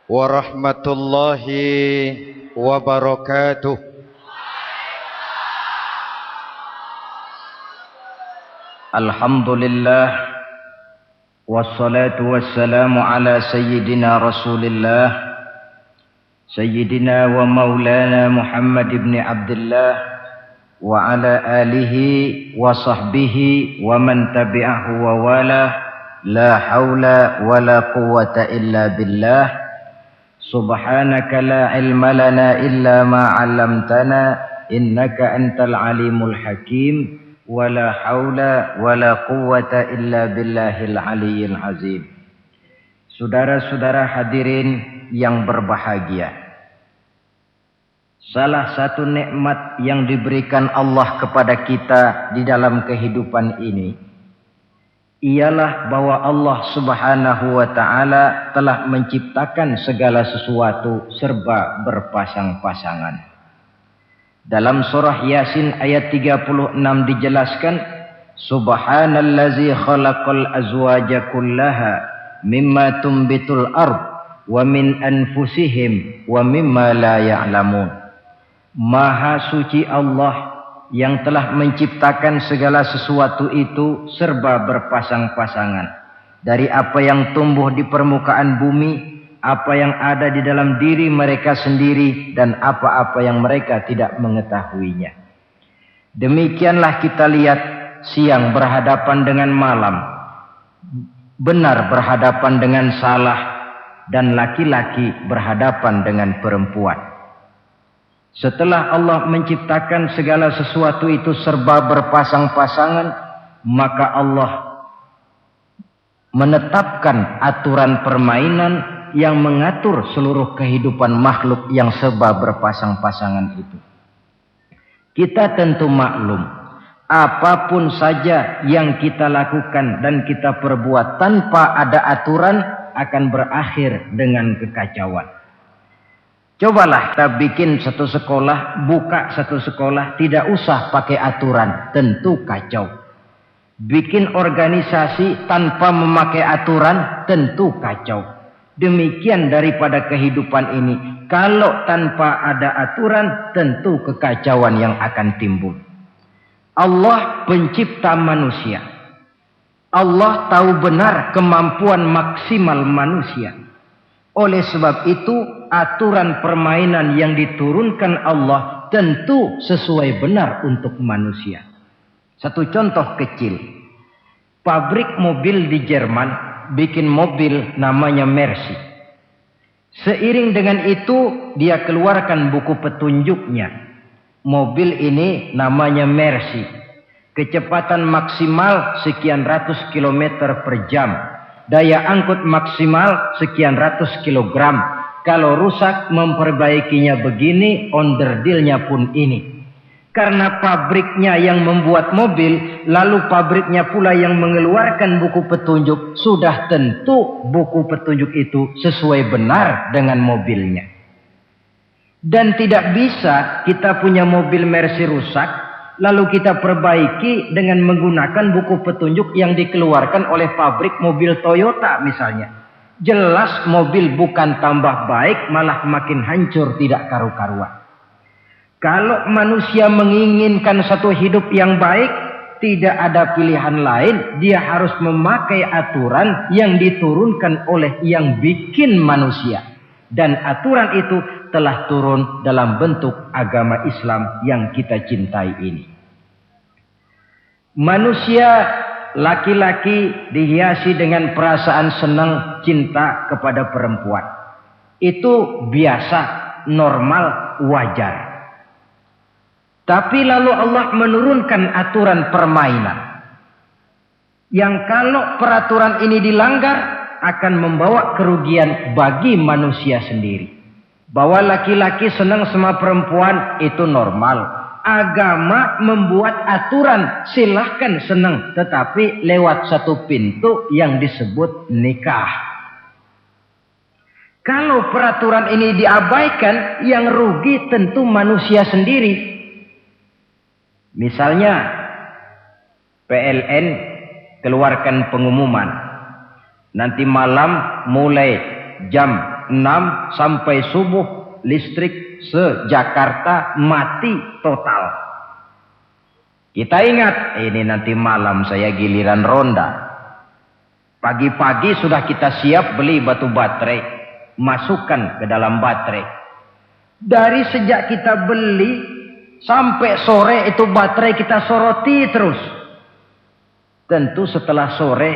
warahmatullahi wabarakatuh. Alhamdulillah, wassalatu wassalamu ala sayyidina Rasulillah, sayyidina wa maulana Muhammad ibn Abdullah, wa ala alihi wa sahbihi wa man tabi'ahu wa wala. La hawla wa la quwwata illa billah. Subhanaka la ilma lana illa ma 'allamtana, innaka antal alimul hakim. Wala haula wala quwwata illa billahil aliyyil azim. Saudara-saudara hadirin yang berbahagia, salah satu nikmat yang diberikan Allah kepada kita di dalam kehidupan ini ialah bahwa Allah Subhanahu wa taala telah menciptakan segala sesuatu serba berpasang-pasangan. Dalam surah Yasin ayat 36 dijelaskan, Subhanallazi khalaqal azwaja kullaha mimma tumbitul ard wa min anfusihim wa mimma la ya'lamun. Maha suci Allah yang telah menciptakan segala sesuatu itu serba berpasang-pasangan, dari apa yang tumbuh di permukaan bumi, apa yang ada di dalam diri mereka sendiri, dan apa-apa yang mereka tidak mengetahuinya. Demikianlah kita lihat siang berhadapan dengan malam, benar berhadapan dengan salah, dan laki-laki berhadapan dengan perempuan. Setelah Allah menciptakan segala sesuatu itu serba berpasang-pasangan, maka Allah menetapkan aturan permainan yang mengatur seluruh kehidupan makhluk yang serba berpasang-pasangan itu. Kita tentu maklum, apapun saja yang kita lakukan dan kita perbuat tanpa ada aturan akan berakhir dengan kekacauan. Cobalah kita bikin satu sekolah, buka satu sekolah, tidak usah pakai aturan, tentu kacau. Bikin organisasi tanpa memakai aturan, tentu kacau. Demikian daripada kehidupan ini, kalau tanpa ada aturan, tentu kekacauan yang akan timbul. Allah pencipta manusia. Allah tahu benar kemampuan maksimal manusia. Oleh sebab itu, aturan permainan yang diturunkan Allah tentu sesuai benar untuk manusia. Satu contoh kecil. Pabrik mobil di Jerman bikin mobil namanya Mercy. Seiring dengan itu, dia keluarkan buku petunjuknya. Mobil ini namanya Mercy. Kecepatan maksimal sekian ratus kilometer per jam. Daya angkut maksimal sekian ratus kilogram. Kalau rusak memperbaikinya begini, onderdilnya pun ini. Karena pabriknya yang membuat mobil, lalu pabriknya pula yang mengeluarkan buku petunjuk, sudah tentu buku petunjuk itu sesuai benar dengan mobilnya. Dan tidak bisa kita punya mobil Mercy rusak, lalu kita perbaiki dengan menggunakan buku petunjuk yang dikeluarkan oleh pabrik mobil Toyota misalnya. Jelas mobil bukan tambah baik, malah makin hancur tidak karu-karuan. Kalau manusia menginginkan satu hidup yang baik, tidak ada pilihan lain, dia harus memakai aturan yang diturunkan oleh yang bikin manusia. Dan aturan itu telah turun dalam bentuk agama Islam yang kita cintai ini. Manusia laki-laki dihiasi dengan perasaan senang cinta kepada perempuan. Itu biasa, normal, wajar. Tapi lalu Allah menurunkan aturan permainan yang kalau peraturan ini dilanggar akan membawa kerugian bagi manusia sendiri. Bahwa laki-laki senang sama perempuan itu normal. Agama membuat aturan silahkan senang, tetapi lewat satu pintu yang disebut nikah. Kalau peraturan ini diabaikan, yang rugi tentu manusia sendiri. Misalnya PLN keluarkan pengumuman, nanti malam mulai jam 6 sampai subuh listrik se-Jakarta mati total. Kita ingat, ini nanti malam saya giliran ronda. Pagi-pagi sudah kita siap beli batu baterai, masukkan ke dalam baterai. Dari sejak kita beli sampai sore itu baterai kita soroti terus. Tentu setelah sore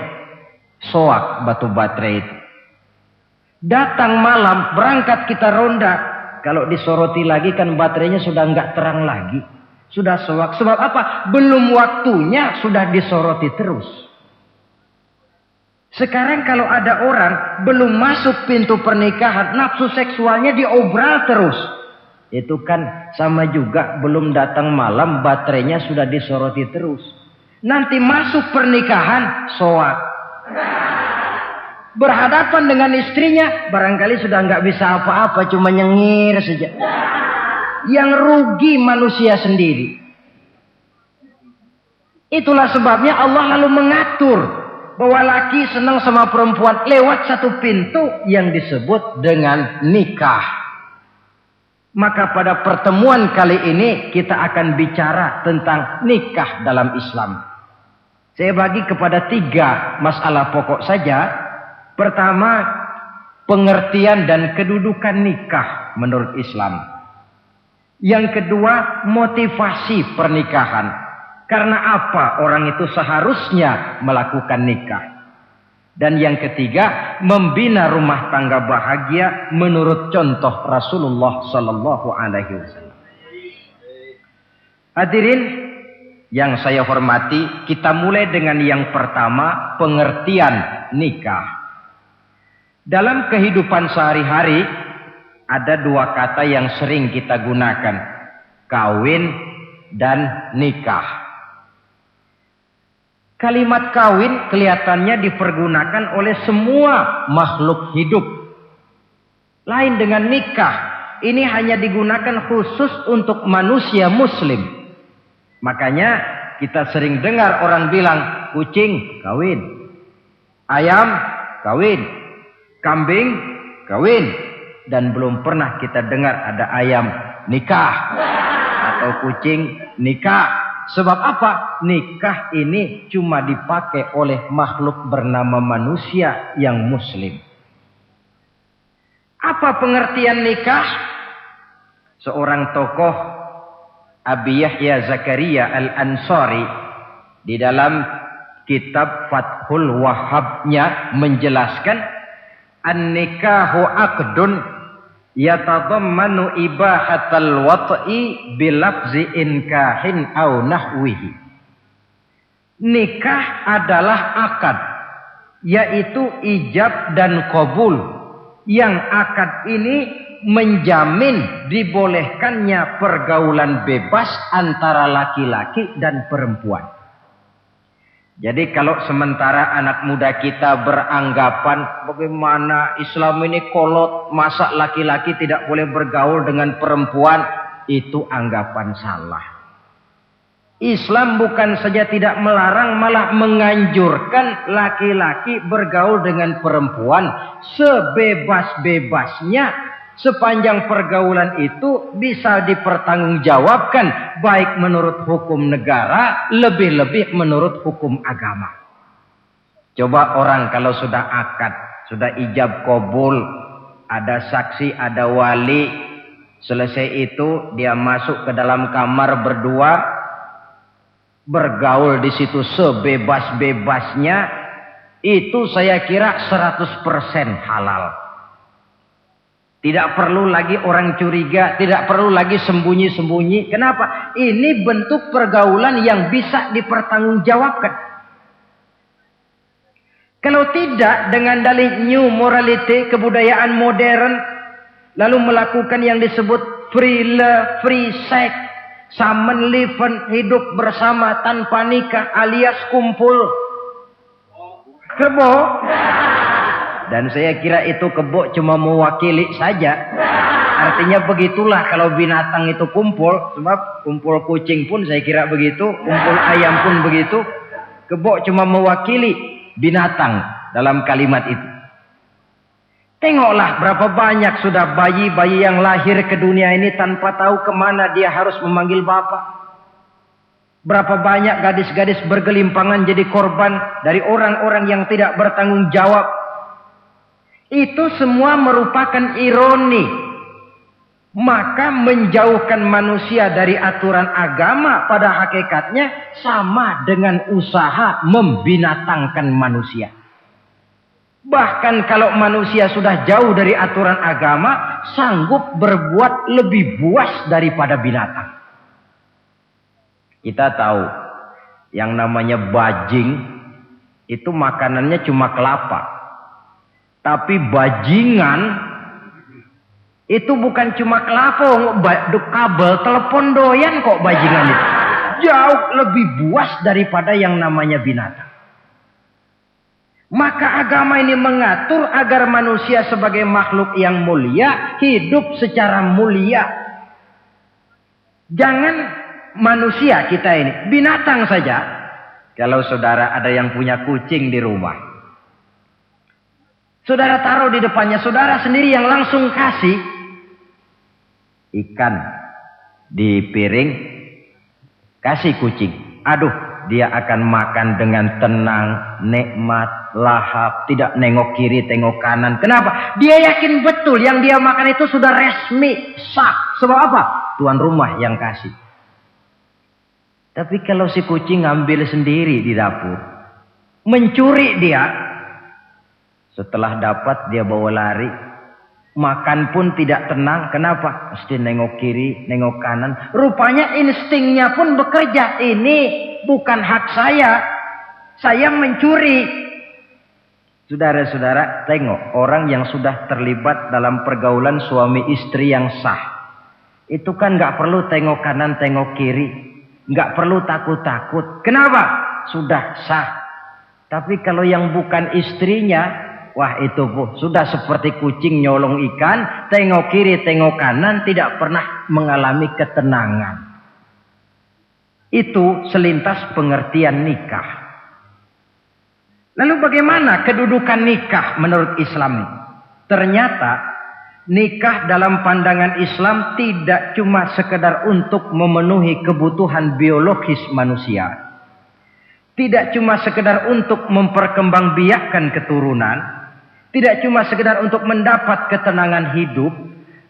soak batu baterai itu. Datang malam berangkat kita ronda. Kalau disoroti lagi kan baterainya sudah nggak terang lagi. Sudah soak. Sebab apa? Belum waktunya sudah disoroti terus. Sekarang kalau ada orang belum masuk pintu pernikahan, nafsu seksualnya diobral terus. Itu kan sama juga belum datang malam baterainya sudah disoroti terus. Nanti masuk pernikahan soak. Berhadapan dengan istrinya barangkali sudah nggak bisa apa-apa, cuma nyengir saja. Yang rugi manusia sendiri. Itulah sebabnya Allah lalu mengatur bahwa laki senang sama perempuan lewat satu pintu yang disebut dengan nikah. Maka pada pertemuan kali ini kita akan bicara tentang nikah dalam Islam. Saya bagi kepada 3 masalah pokok saja. Pertama, pengertian dan kedudukan nikah menurut Islam. Yang kedua, motivasi pernikahan. Karena apa orang itu seharusnya melakukan nikah. Dan yang ketiga, membina rumah tangga bahagia menurut contoh Rasulullah sallallahu alaihi wasallam. Hadirin yang saya hormati, kita mulai dengan yang pertama, pengertian nikah. Dalam kehidupan sehari-hari ada 2 kata yang sering kita gunakan, kawin dan nikah. Kalimat kawin kelihatannya dipergunakan oleh semua makhluk hidup. Lain dengan nikah, ini hanya digunakan khusus untuk manusia muslim. Makanya kita sering dengar orang bilang, kucing kawin, ayam kawin, kambing kawin, dan belum pernah kita dengar ada ayam nikah atau kucing nikah. Sebab apa? Nikah ini cuma dipakai oleh makhluk bernama manusia yang muslim. Apa pengertian nikah? Seorang tokoh, Abi Yahya Zakaria Al-Ansari, di dalam kitab Fathul Wahhabnya menjelaskan, an-nikahu aqdun yatadammanu ibahatal wat'i bilafzi inkahin au nahwihi. Nikah adalah akad, yaitu ijab dan qabul. Yang akad ini menjamin dibolehkannya pergaulan bebas antara laki-laki dan perempuan. Jadi kalau sementara anak muda kita beranggapan bagaimana Islam ini kolot, masa laki-laki tidak boleh bergaul dengan perempuan, itu anggapan salah. Islam bukan saja tidak melarang, malah menganjurkan laki-laki bergaul dengan perempuan sebebas-bebasnya, sepanjang pergaulan itu bisa dipertanggungjawabkan baik menurut hukum negara, lebih-lebih menurut hukum agama. Coba orang kalau sudah akad, sudah ijab qabul, ada saksi, ada wali, selesai itu dia masuk ke dalam kamar berdua, bergaul di situ sebebas-bebasnya, itu saya kira 100% halal. Tidak perlu lagi orang curiga, tidak perlu lagi sembunyi-sembunyi. Kenapa? Ini bentuk pergaulan yang bisa dipertanggungjawabkan. Kalau tidak, dengan dalih new morality, kebudayaan modern, lalu melakukan yang disebut free love, free sex, samen liven, hidup bersama tanpa nikah alias kumpul kebo. Dan saya kira itu kebo cuma mewakili saja. Artinya begitulah kalau binatang itu kumpul. Sebab kumpul kucing pun saya kira begitu, kumpul ayam pun begitu. Kebo cuma mewakili binatang dalam kalimat itu. Tengoklah berapa banyak sudah bayi-bayi yang lahir ke dunia ini tanpa tahu kemana dia harus memanggil bapak. Berapa banyak gadis-gadis bergelimpangan jadi korban dari orang-orang yang tidak bertanggung jawab. Itu semua merupakan ironi. Maka menjauhkan manusia dari aturan agama pada hakikatnya sama dengan usaha membinatangkan manusia. Bahkan kalau manusia sudah jauh dari aturan agama, sanggup berbuat lebih buas daripada binatang. Kita tahu yang namanya bajing itu makanannya cuma kelapa. Tapi bajingan itu bukan cuma kelapa, kabel telepon doyan kok bajingan itu. Jauh lebih buas daripada yang namanya binatang. Maka agama ini mengatur agar manusia sebagai makhluk yang mulia hidup secara mulia. Jangan manusia kita ini, binatang saja. Kalau saudara ada yang punya kucing di rumah, saudara taruh di depannya, saudara sendiri yang langsung kasih ikan di piring, kasih kucing. Aduh, dia akan makan dengan tenang, nikmat, lahap, tidak nengok kiri, tengok kanan. Kenapa? Dia yakin betul yang dia makan itu sudah resmi, sah. Sebab apa? Tuan rumah yang kasih. Tapi kalau si kucing ngambil sendiri di dapur, mencuri dia, setelah dapat dia bawa lari, makan pun tidak tenang. Kenapa? Mesti nengok kiri, nengok kanan. Rupanya instingnya pun bekerja. Ini bukan hak saya mencuri. Saudara-saudara, tengok orang yang sudah terlibat dalam pergaulan suami istri yang sah. Itu kan gak perlu tengok kanan, tengok kiri. Gak perlu takut-takut. Kenapa? Sudah sah. Tapi kalau yang bukan istrinya, wah itu bu, sudah seperti kucing nyolong ikan, tengok kiri, tengok kanan, tidak pernah mengalami ketenangan. Itu selintas pengertian nikah. Lalu bagaimana kedudukan nikah menurut Islam? Ternyata nikah dalam pandangan Islam tidak cuma sekedar untuk memenuhi kebutuhan biologis manusia. Tidak cuma sekedar untuk memperkembangbiakkan keturunan. Tidak cuma sekedar untuk mendapat ketenangan hidup.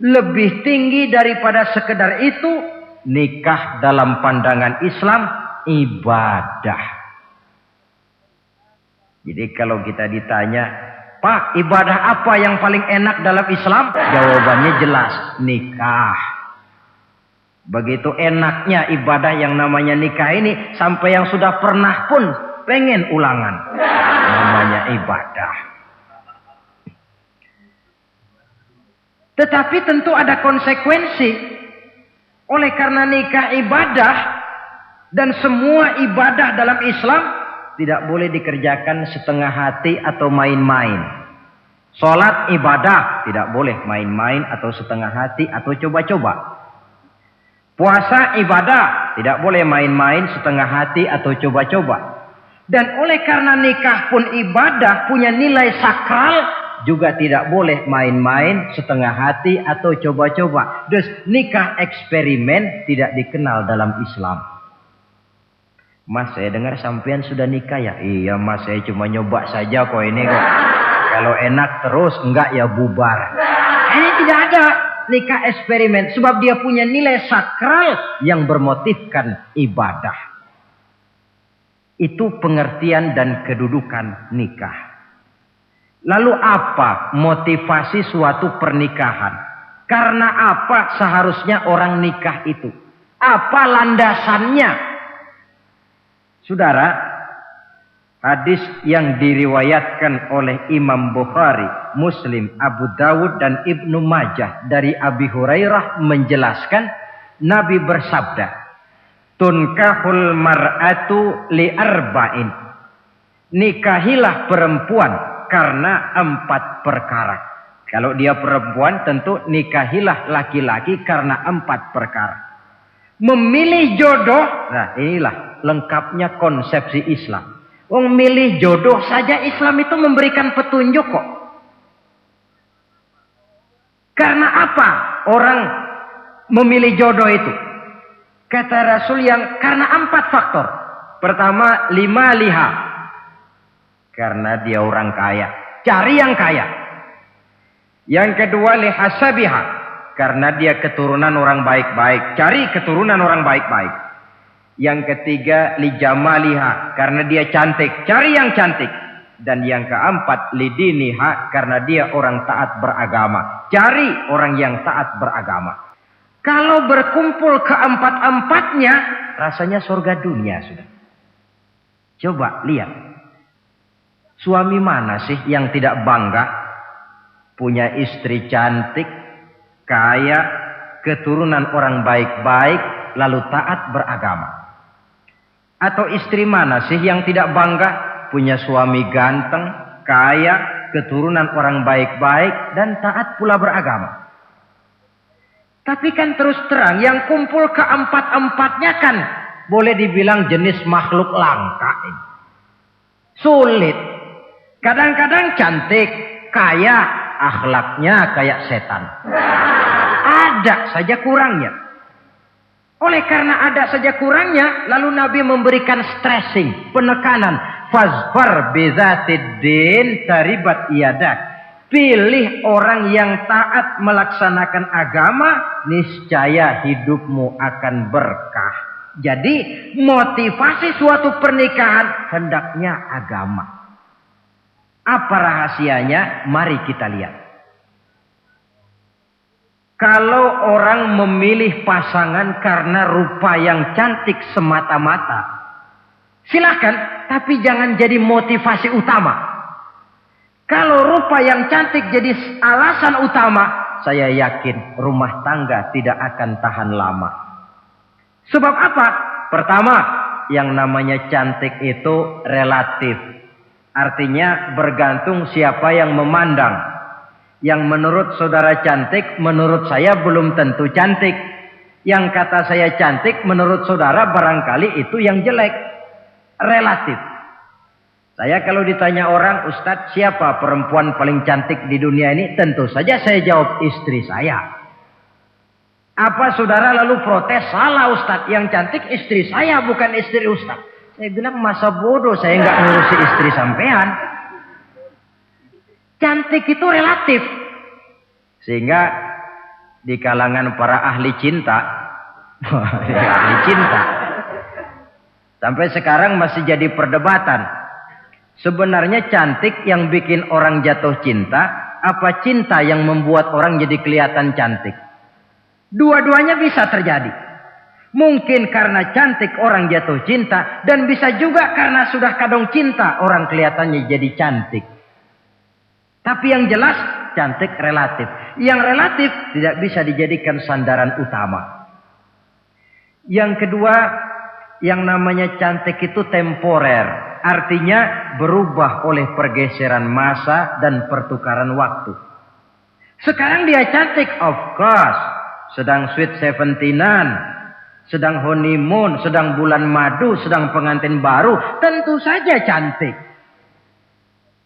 Lebih tinggi daripada sekedar itu, nikah dalam pandangan Islam ibadah. Jadi kalau kita ditanya, Pak, ibadah apa yang paling enak dalam Islam? Jawabannya jelas, nikah. Begitu enaknya ibadah yang namanya nikah ini, sampai yang sudah pernah pun pengen ulangan. Namanya ibadah. Tetapi tentu ada konsekuensi. Oleh karena nikah ibadah, dan semua ibadah dalam Islam tidak boleh dikerjakan setengah hati atau main-main. Sholat ibadah, tidak boleh main-main atau setengah hati atau coba-coba. Puasa ibadah, tidak boleh main-main, setengah hati atau coba-coba. Dan oleh karena nikah pun ibadah, punya nilai sakral, juga tidak boleh main-main, setengah hati atau coba-coba. Dus nikah eksperimen tidak dikenal dalam Islam. Mas, saya dengar sampean sudah nikah ya? Iya mas, saya cuma nyoba saja kok ini kok. Kalau enak terus, enggak ya bubar. Ini tidak ada nikah eksperimen. Sebab dia punya nilai sakral yang bermotifkan ibadah. Itu pengertian dan kedudukan nikah. Lalu apa motivasi suatu pernikahan? Karena apa seharusnya orang nikah itu? Apa landasannya? Saudara, hadis yang diriwayatkan oleh Imam Bukhari, Muslim, Abu Dawud dan Ibnu Majah dari Abi Hurairah menjelaskan Nabi bersabda, "Tunkahul mar'atu li arba'in." Nikahilah perempuan karena 4 perkara. Kalau dia perempuan tentu nikahilah laki-laki karena 4 perkara. Memilih jodoh, nah inilah lengkapnya konsepsi Islam. Milih jodoh saja Islam itu memberikan petunjuk kok. Karena apa orang memilih jodoh itu? Kata Rasul karena 4 faktor. Pertama, lima liha. Karena dia orang kaya. Cari yang kaya. Yang kedua, lihasabiha. Karena dia keturunan orang baik-baik. Cari keturunan orang baik-baik. Yang ketiga, lijamaliha. Karena dia cantik. Cari yang cantik. Dan yang keempat, lidiniha. Karena dia orang taat beragama. Cari orang yang taat beragama. Kalau berkumpul keempat-empatnya, rasanya surga dunia sudah. Coba lihat. Suami mana sih yang tidak bangga punya istri cantik, kaya, keturunan orang baik-baik, lalu taat beragama? Atau istri mana sih yang tidak bangga punya suami ganteng, kaya, keturunan orang baik-baik, dan taat pula beragama? Tapi kan terus terang, yang kumpul keempat-empatnya kan boleh dibilang jenis makhluk langka ini. Sulit. Kadang-kadang cantik, kaya, akhlaknya kayak setan. Ada saja kurangnya. Oleh karena ada saja kurangnya, lalu Nabi memberikan stressing, penekanan. Fazfar bizatiddin taribat iyadak. Pilih orang yang taat melaksanakan agama, niscaya hidupmu akan berkah. Jadi motivasi suatu pernikahan hendaknya agama. Apa rahasianya? Mari kita lihat. Kalau orang memilih pasangan karena rupa yang cantik semata-mata, silakan, tapi jangan jadi motivasi utama. Kalau rupa yang cantik jadi alasan utama, saya yakin rumah tangga tidak akan tahan lama. Sebab apa? Pertama, yang namanya cantik itu relatif. Artinya bergantung siapa yang memandang. Yang menurut saudara cantik, menurut saya belum tentu cantik. Yang kata saya cantik, menurut saudara barangkali itu yang jelek. Relatif. Saya kalau ditanya orang, Ustadz, siapa perempuan paling cantik di dunia ini? Tentu saja saya jawab istri saya. Apa saudara lalu protes? Salah Ustadz, yang cantik istri saya, bukan istri Ustadz. Saya bilang masa bodoh, saya nggak ngurusi istri sampean. Cantik itu relatif. Sehingga di kalangan para ahli cinta, ahli cinta, sampai sekarang masih jadi perdebatan. Sebenarnya cantik yang bikin orang jatuh cinta, apa cinta yang membuat orang jadi kelihatan cantik? Dua-duanya bisa terjadi. Mungkin karena cantik orang jatuh cinta, dan bisa juga karena sudah kadung cinta orang kelihatannya jadi cantik. Tapi yang jelas cantik relatif. Yang relatif tidak bisa dijadikan sandaran utama. Yang kedua, yang namanya cantik itu temporer. Artinya berubah oleh pergeseran masa dan pertukaran waktu. Sekarang dia cantik, of course. Sedang sweet 17-an, sedang honeymoon, sedang bulan madu, sedang pengantin baru. Tentu saja cantik.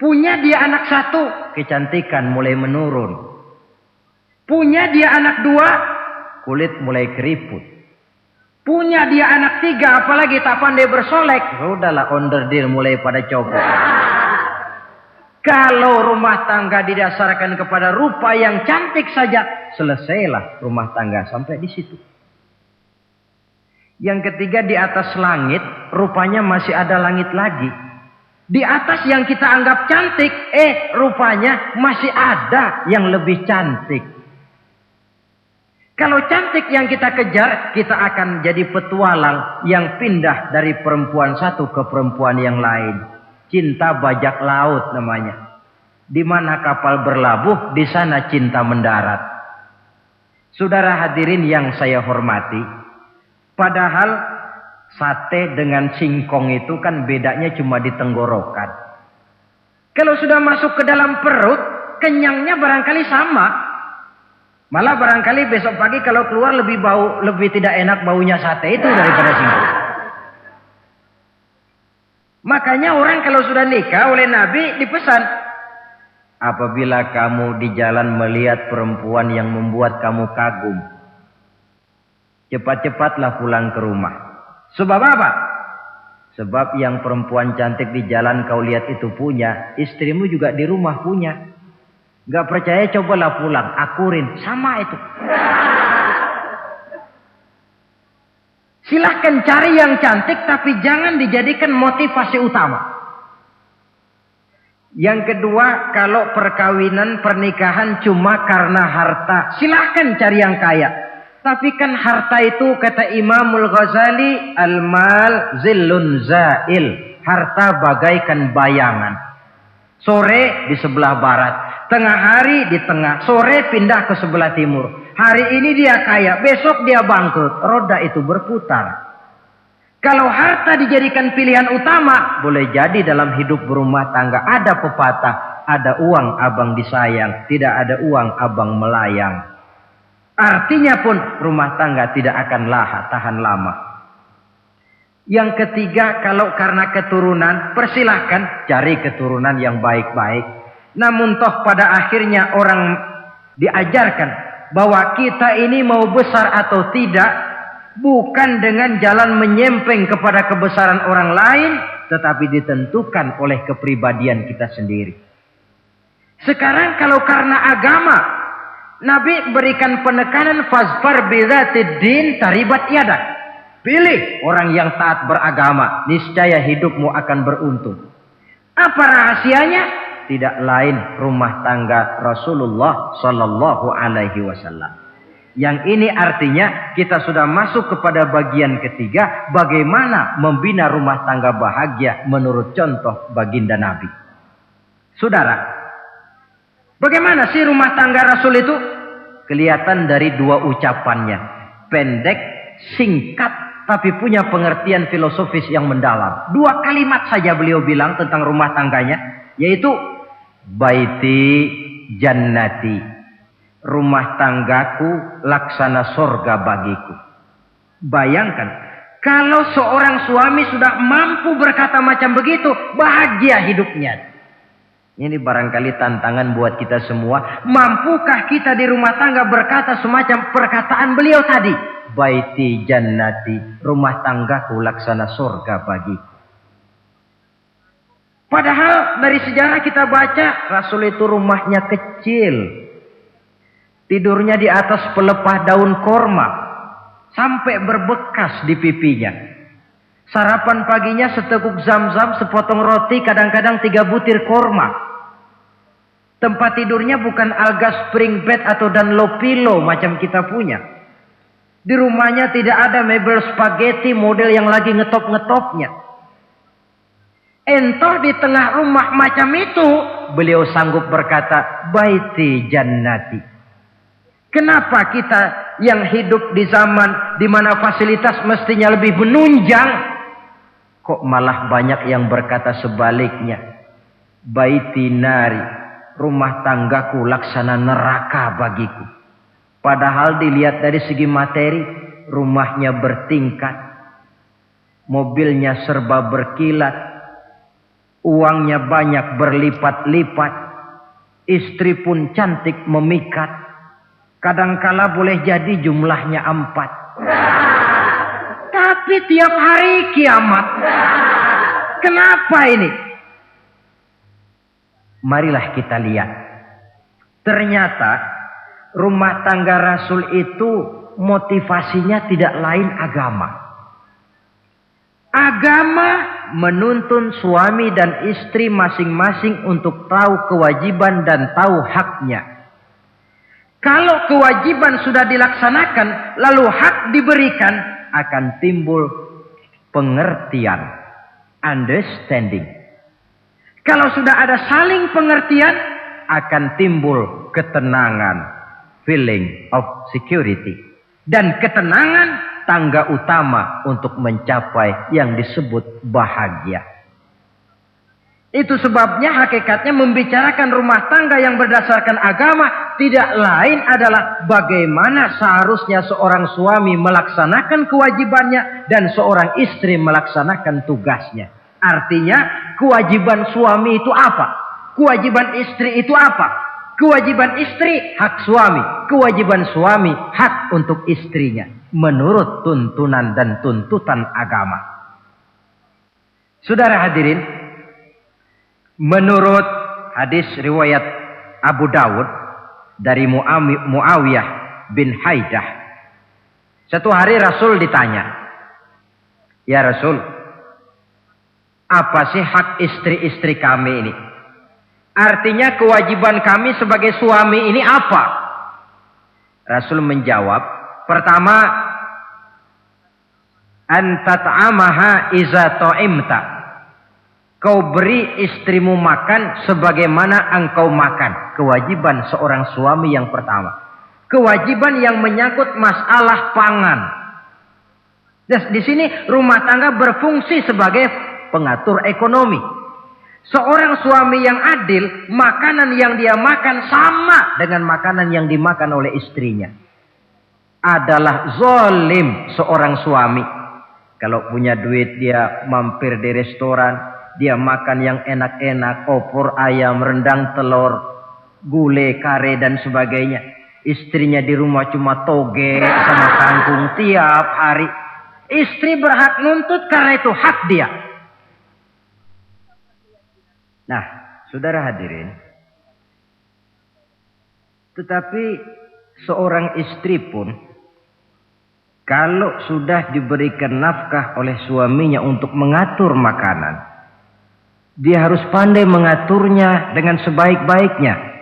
Punya dia anak 1, kecantikan mulai menurun. Punya dia anak 2, kulit mulai keriput. Punya dia anak 3, apalagi tak pandai bersolek, sudahlah onderdil mulai pada copot. Kalau rumah tangga didasarkan kepada rupa yang cantik saja, selesailah rumah tangga sampai di situ. Yang ketiga, di atas langit, rupanya masih ada langit lagi. Di atas yang kita anggap cantik, rupanya masih ada yang lebih cantik. Kalau cantik yang kita kejar, kita akan jadi petualang yang pindah dari perempuan satu ke perempuan yang lain. Cinta bajak laut namanya. Di mana kapal berlabuh, di sana cinta mendarat. Saudara hadirin yang saya hormati, padahal sate dengan singkong itu kan bedanya cuma di tenggorokan. Kalau sudah masuk ke dalam perut, kenyangnya barangkali sama. Malah barangkali besok pagi kalau keluar lebih tidak enak baunya sate itu daripada singkong. Makanya orang kalau sudah nikah oleh Nabi dipesan, Apabila kamu di jalan melihat perempuan yang membuat kamu kagum, cepat-cepatlah pulang ke rumah. Sebab apa? Sebab yang perempuan cantik di jalan kau lihat itu punya, istrimu juga di rumah punya. Gak percaya cobalah pulang, akurin, sama itu. Silahkan cari yang cantik, tapi jangan dijadikan motivasi utama. Yang kedua, kalau perkawinan, pernikahan cuma karena harta, silahkan cari yang kaya. Tapi kan harta itu, kata Imamul Ghazali, al-mal zillun zail. Harta bagaikan bayangan. Sore di sebelah barat, tengah hari di tengah, sore pindah ke sebelah timur. Hari ini dia kaya, besok dia bangkrut. Roda itu berputar. Kalau harta dijadikan pilihan utama, boleh jadi dalam hidup berumah tangga ada pepatah, ada uang abang disayang, tidak ada uang abang melayang. Artinya pun rumah tangga tidak akan tahan lama. Yang ketiga, kalau karena keturunan, persilahkan cari keturunan yang baik-baik. Namun toh pada akhirnya orang diajarkan bahwa kita ini mau besar atau tidak, bukan dengan jalan menyempeng kepada kebesaran orang lain, tetapi ditentukan oleh kepribadian kita sendiri. Sekarang kalau karena agama, Nabi berikan penekanan fazfar bizatid din taribat yadak. Pilih orang yang taat beragama, niscaya hidupmu akan beruntung. Apa rahasianya? Tidak lain rumah tangga Rasulullah sallallahu alaihi wasallam. Yang ini artinya kita sudah masuk kepada bagian ketiga, bagaimana membina rumah tangga bahagia menurut contoh baginda Nabi. Saudara, bagaimana sih rumah tangga Rasul itu? Kelihatan dari dua ucapannya. Pendek, singkat, tapi punya pengertian filosofis yang mendalam. Dua kalimat saja beliau bilang tentang rumah tangganya, yaitu baiti jannati. Rumah tanggaku laksana sorga bagiku. Bayangkan, kalau seorang suami sudah mampu berkata macam begitu, bahagia hidupnya. Ini barangkali tantangan buat kita semua. Mampukah kita di rumah tangga berkata semacam perkataan beliau tadi? Baiti jannati, rumah tanggaku laksana sorga bagiku. Padahal dari sejarah kita baca, Rasul itu rumahnya kecil. Tidurnya di atas pelepah daun korma. Sampai berbekas di pipinya. Sarapan paginya seteguk zam-zam, sepotong roti, kadang-kadang 3 butir korma. Tempat tidurnya bukan alga spring bed atau Dunlopillow macam kita punya. Di rumahnya tidak ada mebel spaghetti model yang lagi ngetop-ngetopnya. Entoh di tengah rumah macam itu, beliau sanggup berkata, baiti jannati. Kenapa kita yang hidup di zaman di mana fasilitas mestinya lebih menunjang, kok malah banyak yang berkata sebaliknya? Baiti nari, rumah tanggaku laksana neraka bagiku. Padahal dilihat dari segi materi, rumahnya bertingkat, mobilnya serba berkilat, uangnya banyak berlipat-lipat, istri pun cantik memikat. Kadangkala boleh jadi jumlahnya 4. Tapi tiap hari kiamat. Kenapa ini? Marilah kita lihat. Ternyata rumah tangga Rasul itu motivasinya tidak lain agama. Agama menuntun suami dan istri masing-masing untuk tahu kewajiban dan tahu haknya. Kalau kewajiban sudah dilaksanakan, lalu hak diberikan, akan timbul pengertian, understanding. Kalau sudah ada saling pengertian, akan timbul ketenangan, feeling of security. Dan ketenangan tangga utama untuk mencapai yang disebut bahagia. Itu sebabnya hakikatnya membicarakan rumah tangga yang berdasarkan agama tidak lain adalah bagaimana seharusnya seorang suami melaksanakan kewajibannya dan seorang istri melaksanakan tugasnya. Artinya kewajiban suami itu apa? Kewajiban istri itu apa? Kewajiban istri hak suami, kewajiban suami hak untuk istrinya menurut tuntunan dan tuntutan agama. Saudara hadirin, menurut hadis riwayat Abu Dawud dari Muawiyah bin Haidah, satu hari Rasul ditanya, "Ya Rasul, apa sih hak istri-istri kami ini? Artinya kewajiban kami sebagai suami ini apa?" Rasul menjawab, pertama, antat'amaha iza ta'imta. Kau beri istrimu makan sebagaimana engkau makan. Kewajiban seorang suami yang pertama. Kewajiban yang menyangkut masalah pangan. Di sini rumah tangga berfungsi sebagai pengatur ekonomi. Seorang suami yang adil, makanan yang dia makan sama dengan makanan yang dimakan oleh istrinya. Adalah zalim seorang suami. Kalau punya duit dia mampir di restoran, dia makan yang enak-enak, opor ayam, rendang telur, gulai, kare dan sebagainya. Istrinya di rumah cuma toge sama kangkung tiap hari. Istri berhak nuntut karena itu hak dia. Nah, saudara hadirin, tetapi seorang istri pun kalau sudah diberikan nafkah oleh suaminya untuk mengatur makanan, dia harus pandai mengaturnya dengan sebaik-baiknya.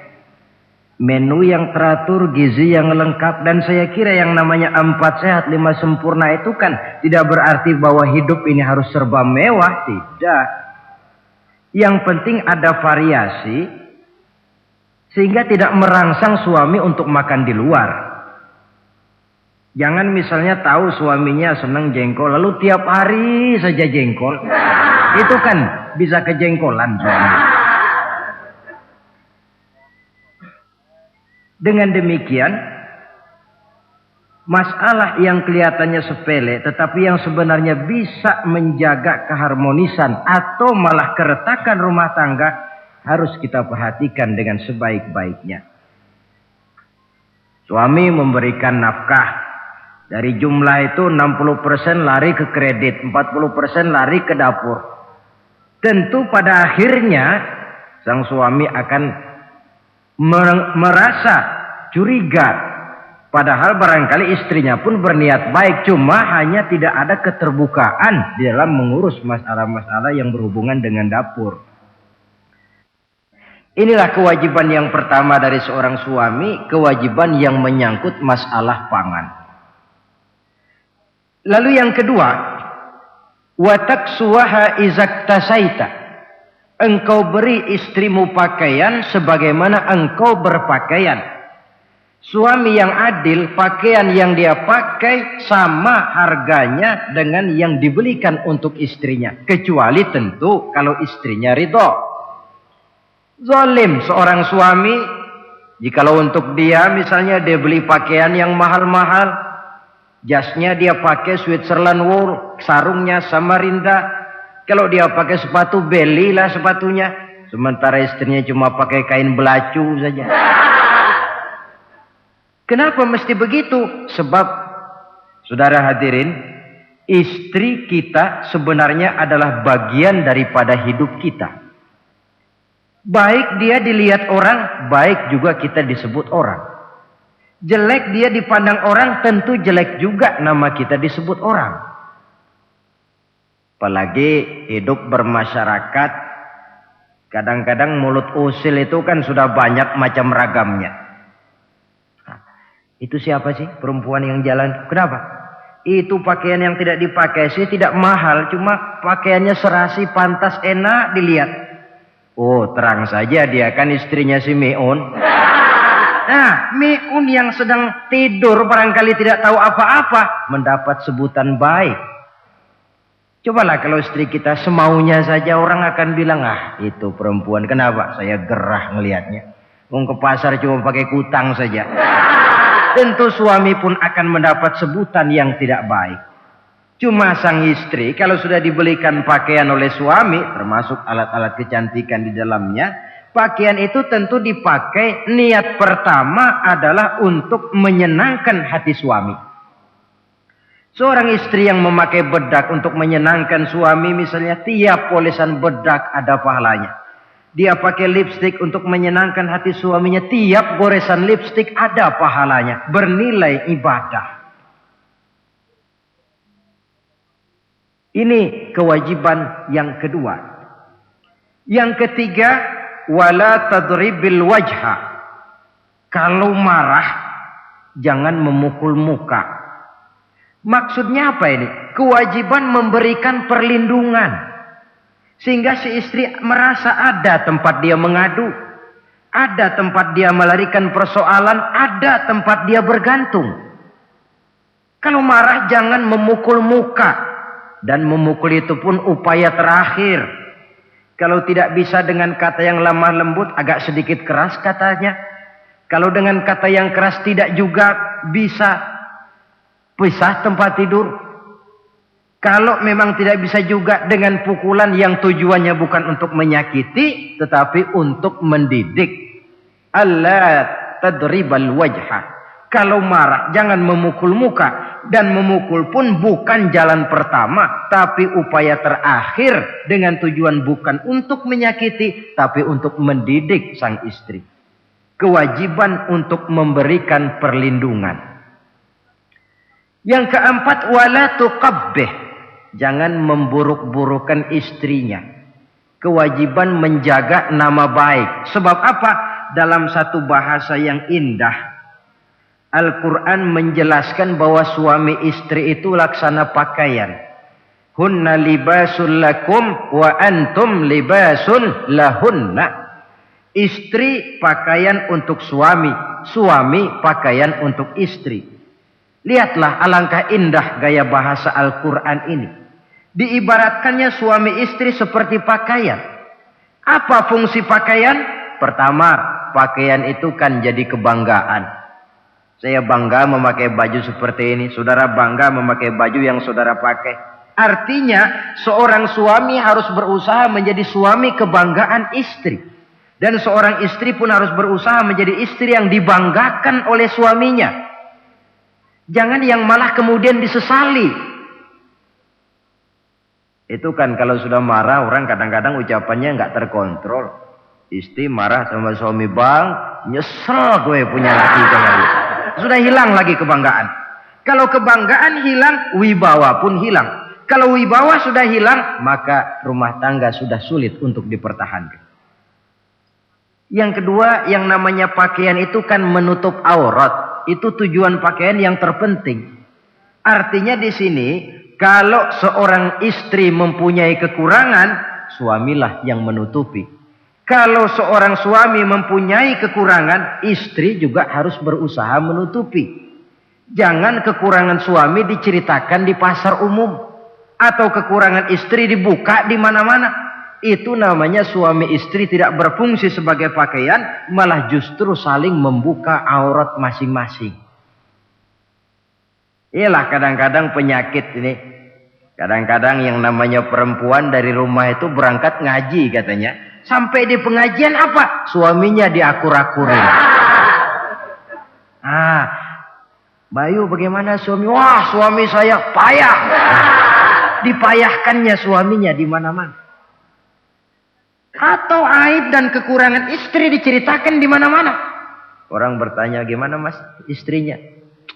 Menu yang teratur, gizi yang lengkap, dan saya kira yang namanya 4 sehat 5 sempurna itu kan tidak berarti bahwa hidup ini harus serba mewah, tidak. Yang penting ada variasi sehingga tidak merangsang suami untuk makan di luar. Jangan misalnya tahu suaminya senang jengkol lalu tiap hari saja jengkol. Itu kan bisa kejengkolan suami. Dengan demikian, masalah yang kelihatannya sepele tetapi yang sebenarnya bisa menjaga keharmonisan atau malah keretakan rumah tangga harus kita perhatikan dengan sebaik-baiknya. Suami memberikan nafkah, dari jumlah itu 60% lari ke kredit, 40% lari ke dapur. Tentu pada akhirnya sang suami akan merasa curiga. Padahal barangkali istrinya pun berniat baik, cuma hanya tidak ada keterbukaan di dalam mengurus masalah-masalah yang berhubungan dengan dapur. Inilah kewajiban yang pertama dari seorang suami, kewajiban yang menyangkut masalah pangan. Lalu yang kedua, wa taksuwaha izaktasaita. Engkau beri istrimu pakaian sebagaimana engkau berpakaian. Suami yang adil, pakaian yang dia pakai sama harganya dengan yang dibelikan untuk istrinya. Kecuali tentu kalau istrinya ridho. Zalim seorang suami, jikalau untuk dia misalnya dia beli pakaian yang mahal-mahal, jasnya dia pakai Switzerland wool, sarungnya Samarinda. Kalau dia pakai sepatu, belilah sepatunya. Sementara istrinya cuma pakai kain belacu saja. Kenapa mesti begitu? Sebab, saudara hadirin, istri kita sebenarnya adalah bagian daripada hidup kita. Baik dia dilihat orang, baik juga kita disebut orang. Jelek dia dipandang orang, tentu jelek juga nama kita disebut orang. Apalagi hidup bermasyarakat, kadang-kadang mulut usil itu kan sudah banyak macam ragamnya. Itu siapa sih perempuan yang jalan? Kenapa? Itu pakaian yang tidak dipakai sih tidak mahal, cuma pakaiannya serasi, pantas, enak dilihat. Oh, terang saja dia kan istrinya si Miun. Nah, Miun yang sedang tidur barangkali tidak tahu apa-apa mendapat sebutan baik. Cobalah kalau istri kita semaunya saja, orang akan bilang, ah itu perempuan. Kenapa? Saya gerah ngelihatnya. Mau ke pasar cuma pakai kutang saja. Tentu suami pun akan mendapat sebutan yang tidak baik. Cuma sang istri kalau sudah dibelikan pakaian oleh suami, termasuk alat-alat kecantikan di dalamnya, Pakaian itu tentu dipakai, niat pertama adalah untuk menyenangkan hati suami. Seorang istri yang memakai bedak untuk menyenangkan suami, misalnya tiap polesan bedak ada pahalanya. Dia pakai lipstik untuk menyenangkan hati suaminya, tiap goresan lipstik ada pahalanya, bernilai ibadah. Ini kewajiban yang kedua. Yang ketiga, wala tadribil wajha. Kalau marah, jangan memukul muka. Maksudnya apa ini? Kewajiban memberikan perlindungan. Sehingga si istri merasa ada tempat dia mengadu. Ada tempat dia melarikan persoalan. Ada tempat dia bergantung. Kalau marah jangan memukul muka. Dan memukul itu pun upaya terakhir. Kalau tidak bisa dengan kata yang lemah lembut, agak sedikit keras katanya. Kalau dengan kata yang keras tidak juga bisa pisah tempat tidur. Kalau memang tidak bisa juga dengan pukulan yang tujuannya bukan untuk menyakiti, tetapi untuk mendidik. Allah tadribal wajha. Kalau marah jangan memukul muka. Dan memukul pun bukan jalan pertama, tapi upaya terakhir dengan tujuan bukan untuk menyakiti, tapi untuk mendidik sang istri. Kewajiban untuk memberikan perlindungan. Yang keempat, wala tuqabbih. Jangan memburuk-burukan istrinya. Kewajiban menjaga nama baik. Sebab apa? Dalam satu bahasa yang indah, Al-Quran menjelaskan bahwa suami istri itu laksana pakaian. Hunna libasul lakum wa antum libasun lahunna. Istri pakaian untuk suami, suami pakaian untuk istri. Lihatlah alangkah indah gaya bahasa Al-Quran ini. Diibaratkannya suami istri seperti pakaian. Apa fungsi pakaian? Pertama, pakaian itu kan jadi kebanggaan. Saya bangga memakai baju seperti ini. Saudara bangga memakai baju yang saudara pakai. Artinya seorang suami harus berusaha menjadi suami kebanggaan istri. Dan seorang istri pun harus berusaha menjadi istri yang dibanggakan oleh suaminya. Jangan yang malah kemudian disesali. Itu kan kalau sudah marah orang kadang-kadang ucapannya nggak terkontrol. Istri marah sama suami, bang, nyesel gue punya laki kayak gitu. Sudah hilang lagi kebanggaan. Kalau kebanggaan hilang, wibawa pun hilang. Kalau wibawa sudah hilang, maka rumah tangga sudah sulit untuk dipertahankan. Yang kedua, yang namanya pakaian itu kan menutup aurat. Itu tujuan pakaian yang terpenting. Artinya di sini, kalau seorang istri mempunyai kekurangan, suamilah yang menutupi. Kalau seorang suami mempunyai kekurangan, istri juga harus berusaha menutupi. Jangan kekurangan suami diceritakan di pasar umum. Atau kekurangan istri dibuka di mana-mana. Itu namanya suami istri tidak berfungsi sebagai pakaian, malah justru saling membuka aurat masing-masing. Iyalah kadang-kadang penyakit ini. Kadang-kadang yang namanya perempuan dari rumah itu berangkat ngaji katanya. Sampai di pengajian apa? Suaminya diakur-akurin. Bayu bagaimana suami? Wah, suami saya payah. Dipayahkannya suaminya di mana-mana. Atau aib dan kekurangan istri diceritakan di mana-mana. Orang bertanya, gimana mas istrinya?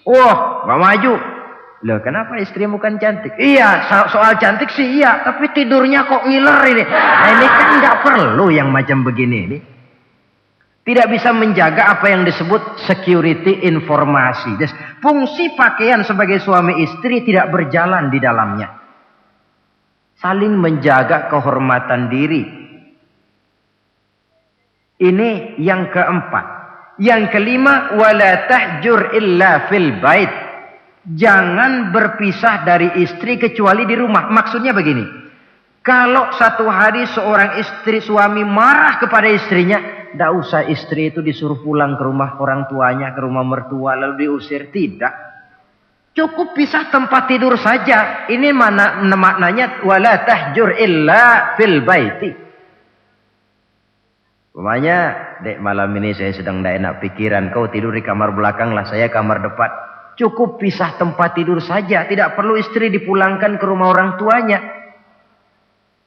Wah, gak maju. Loh, kenapa istrimu kan cantik? Iya, soal cantik sih iya, tapi tidurnya kok ngiler ini. Nah, ini kan nggak perlu yang macam begini ini. Tidak bisa menjaga apa yang disebut security informasi. Fungsi pakaian sebagai suami istri tidak berjalan di dalamnya. Saling menjaga kehormatan diri. Ini yang keempat. Yang kelima, wala tahjur illa fil bait. Jangan berpisah dari istri kecuali di rumah. Maksudnya begini. Kalau satu hari seorang istri suami marah kepada istrinya, tidak usah istri itu disuruh pulang ke rumah orang tuanya, ke rumah mertua lalu diusir. Tidak. Cukup pisah tempat tidur saja. Ini maknanya wala tahjur illa fil baiti. Umpamanya, dek malam ini saya sedang tidak enak pikiran, kau tidur di kamar belakang lah, saya kamar depan. Cukup pisah tempat tidur saja, tidak perlu istri dipulangkan ke rumah orang tuanya.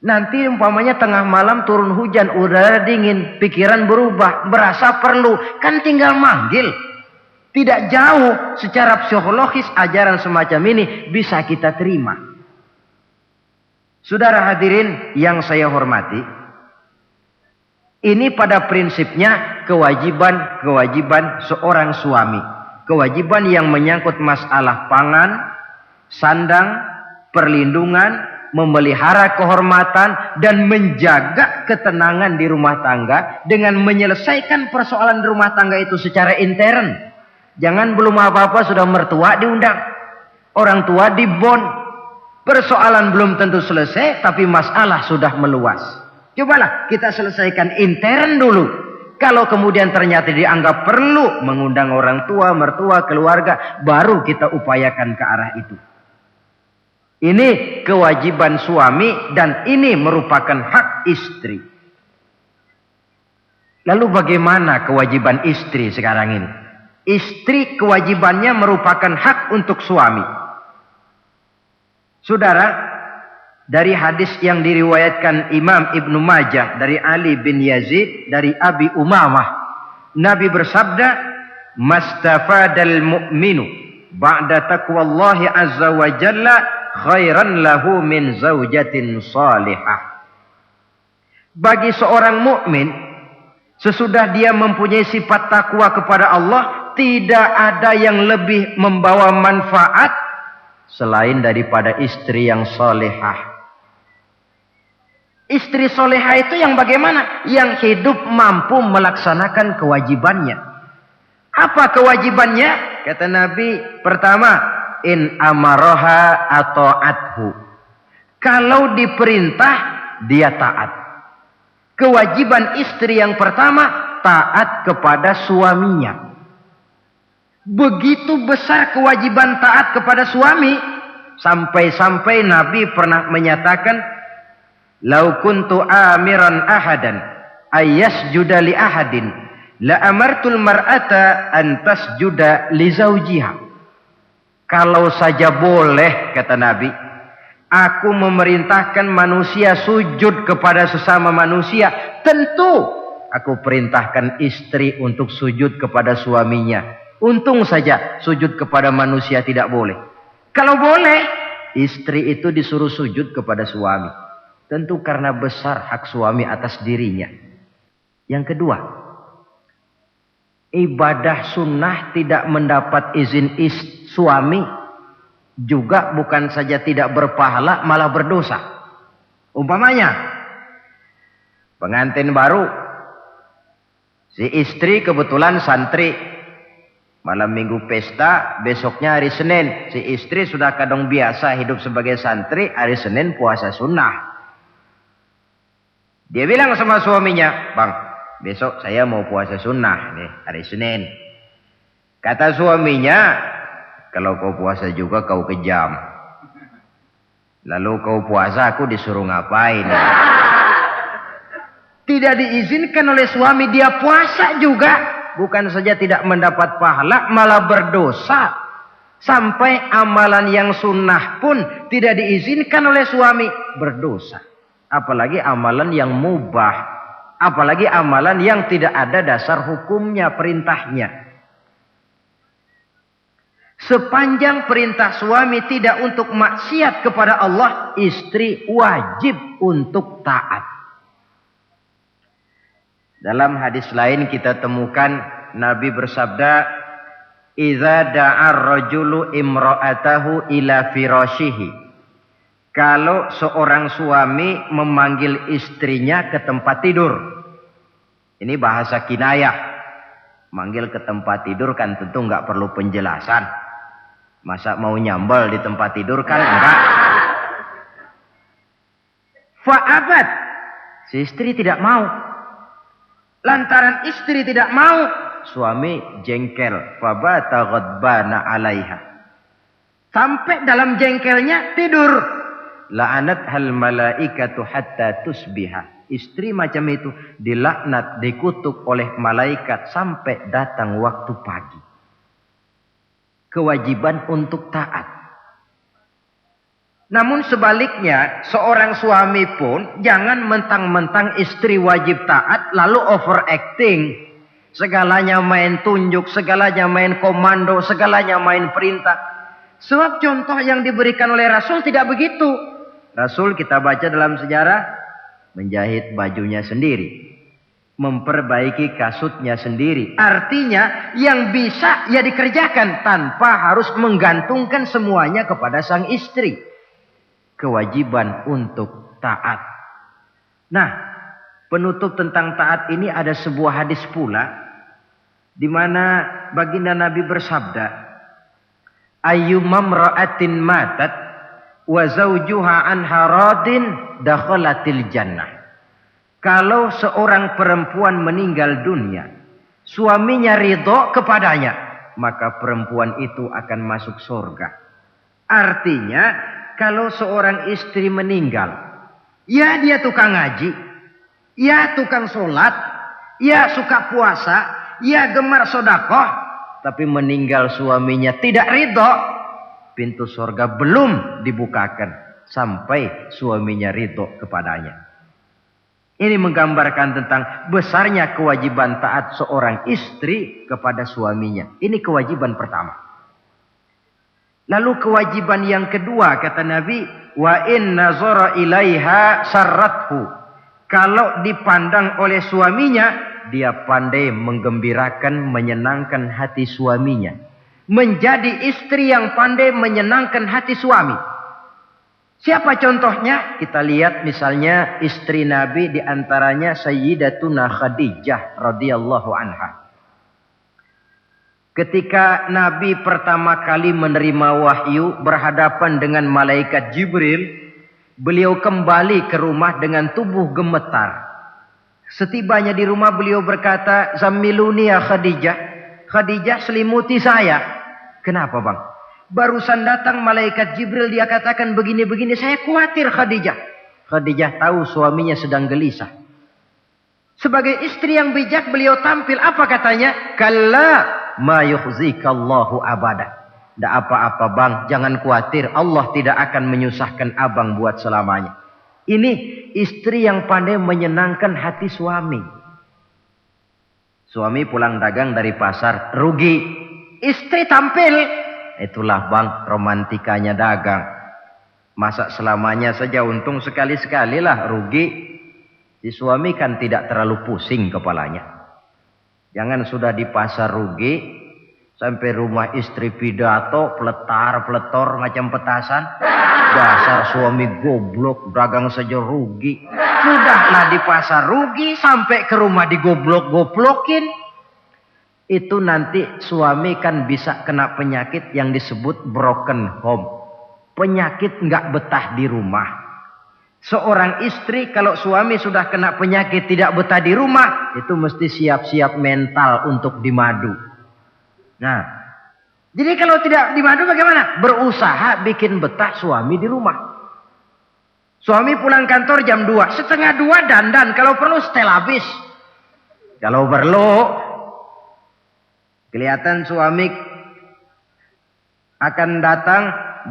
Nanti umpamanya tengah malam turun hujan, udara dingin, pikiran berubah, berasa perlu, kan tinggal manggil. Tidak jauh secara psikologis ajaran semacam ini bisa kita terima. Saudara hadirin yang saya hormati, ini pada prinsipnya kewajiban seorang suami. Kewajiban yang menyangkut masalah pangan, sandang, perlindungan, memelihara kehormatan, dan menjaga ketenangan di rumah tangga dengan menyelesaikan persoalan di rumah tangga itu secara intern. Jangan belum apa-apa sudah mertua diundang, orang tua dibon. Persoalan belum tentu selesai, tapi masalah sudah meluas. Cobalah kita selesaikan intern dulu. Kalau kemudian ternyata dianggap perlu mengundang orang tua, mertua, keluarga, baru kita upayakan ke arah itu. Ini kewajiban suami dan ini merupakan hak istri. Lalu bagaimana kewajiban istri sekarang ini? Istri kewajibannya merupakan hak untuk suami. Saudara, dari hadis yang diriwayatkan Imam Ibnu Majah dari Ali bin Yazid dari Abi Umamah, Nabi bersabda, "Mastafadal mu'minu ba'da taqwallahi azza wa jalla khairan lahu min zaujatin salihah." Bagi seorang mukmin, sesudah dia mempunyai sifat takwa kepada Allah, tidak ada yang lebih membawa manfaat selain daripada istri yang salihah. Istri soleha itu yang bagaimana? Yang hidup mampu melaksanakan kewajibannya. Apa kewajibannya? Kata Nabi, pertama, in amaroha ata'athu. Kalau diperintah, dia taat. Kewajiban istri yang pertama, taat kepada suaminya. Begitu besar kewajiban taat kepada suami, sampai-sampai Nabi pernah menyatakan, "Lau kuntu amiran ahadan ayyasjuda li ahadin la amartul mar'ata an tasjuda li zawjiha." Kalau saja boleh, kata Nabi, aku memerintahkan manusia sujud kepada sesama manusia, tentu aku perintahkan istri untuk sujud kepada suaminya. Untung saja sujud kepada manusia tidak boleh. Kalau boleh, istri itu disuruh sujud kepada suami. Tentu karena besar hak suami atas dirinya. Yang kedua, ibadah sunnah tidak mendapat izin suami juga bukan saja tidak berpahala, malah berdosa. Umpamanya, pengantin baru, si istri kebetulan santri, malam minggu pesta, besoknya hari Senin, si istri sudah kadang biasa hidup sebagai santri, hari Senin puasa sunnah. Dia bilang sama suaminya, "Bang, besok saya mau puasa sunnah nih, hari Senin." Kata suaminya, "Kalau kau puasa juga kau kejam. Lalu kau puasa aku disuruh ngapain?" Tidak diizinkan oleh suami, dia puasa juga. Bukan saja tidak mendapat pahala, malah berdosa. Sampai amalan yang sunnah pun tidak diizinkan oleh suami, berdosa. Apalagi amalan yang mubah, apalagi amalan yang tidak ada dasar hukumnya, perintahnya. Sepanjang perintah suami tidak untuk maksiat kepada Allah, istri wajib untuk taat. Dalam hadis lain kita temukan Nabi bersabda, "Idza da'ar rajulu imra'atahu ila firashihi." Kalau seorang suami memanggil istrinya ke tempat tidur. Ini bahasa kinayah. Manggil ke tempat tidur kan tentu nggak perlu penjelasan. Masa mau nyambal di tempat tidur kan enggak. Fa'abat. Si istri tidak mau. Lantaran istri tidak mau, suami jengkel. Fabata ghadbana 'alaiha. Sampai dalam jengkelnya tidur. La'anat hal malaikatu hatta tusbiha. Istri macam itu dilaknat, dikutuk oleh malaikat sampai datang waktu pagi. Kewajiban untuk taat. Namun sebaliknya, seorang suami pun jangan mentang-mentang istri wajib taat lalu overacting. Segalanya main tunjuk, segalanya main komando, segalanya main perintah. Sebab contoh yang diberikan oleh Rasul tidak begitu. Rasul kita baca dalam sejarah menjahit bajunya sendiri, memperbaiki kasutnya sendiri. Artinya yang bisa ya dikerjakan tanpa harus menggantungkan semuanya kepada sang istri. Kewajiban untuk taat. Nah, penutup tentang taat ini ada sebuah hadis pula di mana baginda Nabi bersabda, ayyumam ra'atin matat wa zawjuha anha radin dakhalatil jannah. Kalau seorang perempuan meninggal dunia, suaminya ridho kepadanya, maka perempuan itu akan masuk surga. Artinya, kalau seorang istri meninggal, ya dia tukang ngaji, ya tukang sholat, ya suka puasa, ya gemar sodakoh, tapi meninggal suaminya tidak ridho, pintu surga belum dibukakan sampai suaminya ridho kepadanya. Ini menggambarkan tentang besarnya kewajiban taat seorang istri kepada suaminya. Ini kewajiban pertama. Lalu kewajiban yang kedua kata Nabi, wa in nazara ilaiha sarrathu. Kalau dipandang oleh suaminya, dia pandai menggembirakan, menyenangkan hati suaminya. Menjadi istri yang pandai menyenangkan hati suami. Siapa contohnya? Kita lihat misalnya istri Nabi, diantaranya Sayyidatuna Khadijah radhiyallahu anha. Ketika Nabi pertama kali menerima wahyu berhadapan dengan malaikat Jibril, beliau kembali ke rumah dengan tubuh gemetar. Setibanya di rumah beliau berkata, "Zammiluni ya Khadijah." Khadijah, selimuti saya. Kenapa bang? Barusan datang malaikat Jibril, dia katakan begini-begini, saya khawatir Khadijah. Khadijah tahu suaminya sedang gelisah. Sebagai istri yang bijak beliau tampil, apa katanya? Kalla ma yukhzikallahu abada. Tidak apa-apa bang, jangan khawatir, Allah tidak akan menyusahkan abang buat selamanya. Ini istri yang pandai menyenangkan hati suami. Suami pulang dagang dari pasar, rugi. Istri tampil. Itulah bang, romantikanya dagang. Masa selamanya saja untung sekali-sekali lah, rugi. Si suami kan tidak terlalu pusing kepalanya. Jangan sudah di pasar rugi, sampai rumah istri pidato, peletar-peletor macam petasan. Dasar suami goblok, dagang saja rugi. Sudahlah di pasar rugi, sampai ke rumah digoblok-goblokin. Itu nanti suami kan bisa kena penyakit yang disebut broken home. Penyakit nggak betah di rumah. Seorang istri kalau suami sudah kena penyakit tidak betah di rumah, itu mesti siap-siap mental untuk dimadu. Nah, jadi kalau tidak dimadu bagaimana? Berusaha bikin betah suami di rumah. Suami pulang kantor jam 2, setengah 2 dandan, kalau perlu setel habis. Kalau perlu kelihatan suami akan datang,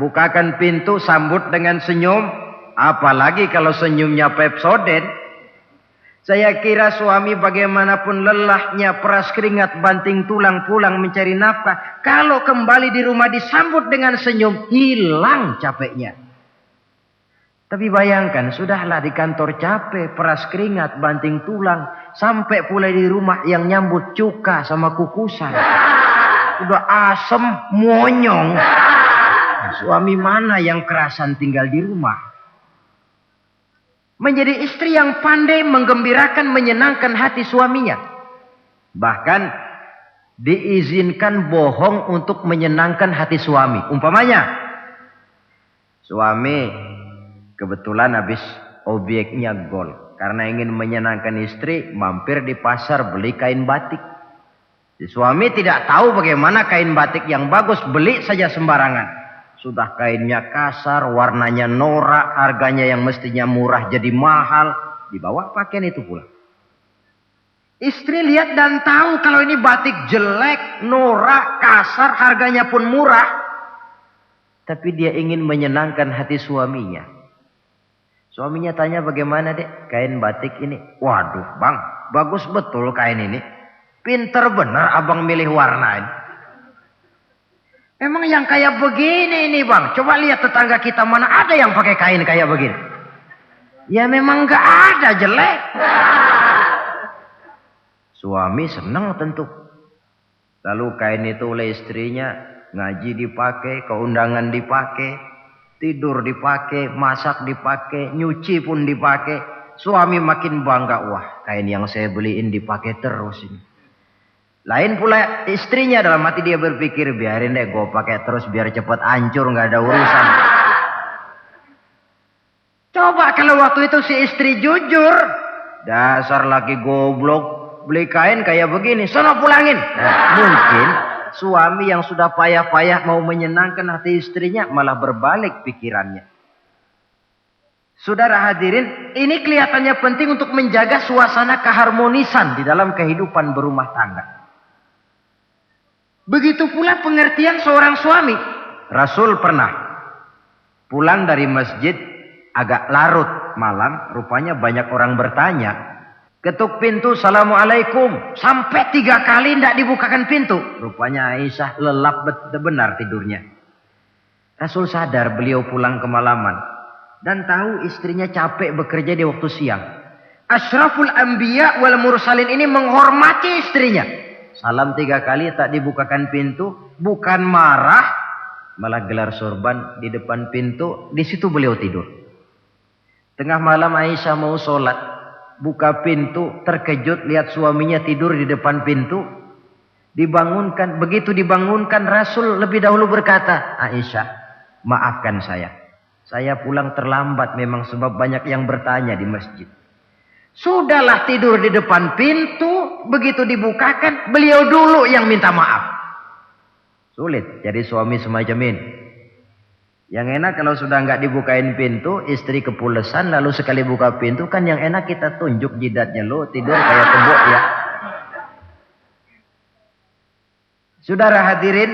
bukakan pintu, sambut dengan senyum. Apalagi kalau senyumnya Pepsodent. Saya kira suami bagaimanapun lelahnya, peras keringat, banting tulang, pulang mencari nafkah. Kalau kembali di rumah disambut dengan senyum, hilang capeknya. Tapi bayangkan, sudahlah di kantor capek, peras keringat, banting tulang. Sampai pula di rumah yang nyambut cuka sama kukusan. Udah asem, monyong. Suami mana yang kerasan tinggal di rumah? Menjadi istri yang pandai menggembirakan, menyenangkan hati suaminya. Bahkan diizinkan bohong untuk menyenangkan hati suami. Umpamanya, suami kebetulan habis obyeknya gol. Karena ingin menyenangkan istri, mampir di pasar beli kain batik. Si suami tidak tahu bagaimana kain batik yang bagus, beli saja sembarangan. Sudah kainnya kasar, warnanya norak, harganya yang mestinya murah jadi mahal. Dibawa pakaian itu pulang. Istri lihat dan tahu kalau ini batik jelek, norak, kasar, harganya pun murah. Tapi dia ingin menyenangkan hati suaminya. Suaminya tanya, bagaimana dek kain batik ini? Waduh bang, bagus betul kain ini. Pinter benar abang milih warna ini. Emang yang kayak begini ini bang. Coba lihat tetangga kita, mana ada yang pakai kain kayak begini. Ya memang gak ada, jelek. Suami senang tentu. Lalu kain itu oleh istrinya, ngaji dipakai, keundangan dipakai, tidur dipakai, masak dipakai, nyuci pun dipakai. Suami makin bangga, wah kain yang saya beliin dipakai terus ini. Lain pula istrinya, dalam hati dia berpikir, biarin deh gue pakai terus biar cepat hancur, nggak ada urusan. Coba kalau waktu itu si istri jujur, dasar laki goblok. Beli kain kayak begini, sono pulangin. Nah, mungkin suami yang sudah payah-payah mau menyenangkan hati istrinya malah berbalik pikirannya. Saudara hadirin, ini kelihatannya penting untuk menjaga suasana keharmonisan di dalam kehidupan berumah tangga. Begitu pula pengertian seorang suami. Rasul pernah pulang dari masjid agak larut malam, rupanya banyak orang bertanya. Ketuk pintu, assalamualaikum. Sampai 3 kali tidak dibukakan pintu. Rupanya Aisyah lelap benar tidurnya. Rasul sadar beliau pulang kemalaman. Dan tahu istrinya capek bekerja di waktu siang. Ashraful anbiya wal mursalin ini menghormati istrinya. Salam 3 kali tak dibukakan pintu. Bukan marah, malah gelar sorban di depan pintu. Di situ beliau tidur. Tengah malam Aisyah mau sholat. Buka pintu, terkejut lihat suaminya tidur di depan pintu. Dibangunkan, begitu dibangunkan Rasul lebih dahulu berkata, Aisyah, maafkan saya. Saya pulang terlambat memang sebab banyak yang bertanya di masjid. Sudahlah tidur di depan pintu, begitu dibukakan, beliau dulu yang minta maaf. Sulit jadi suami semacam ini. Yang enak kalau sudah nggak dibukain pintu, istri kepulesan, lalu sekali buka pintu kan yang enak kita tunjuk jidatnya, lo tidur kayak kebo ya. Saudara hadirin,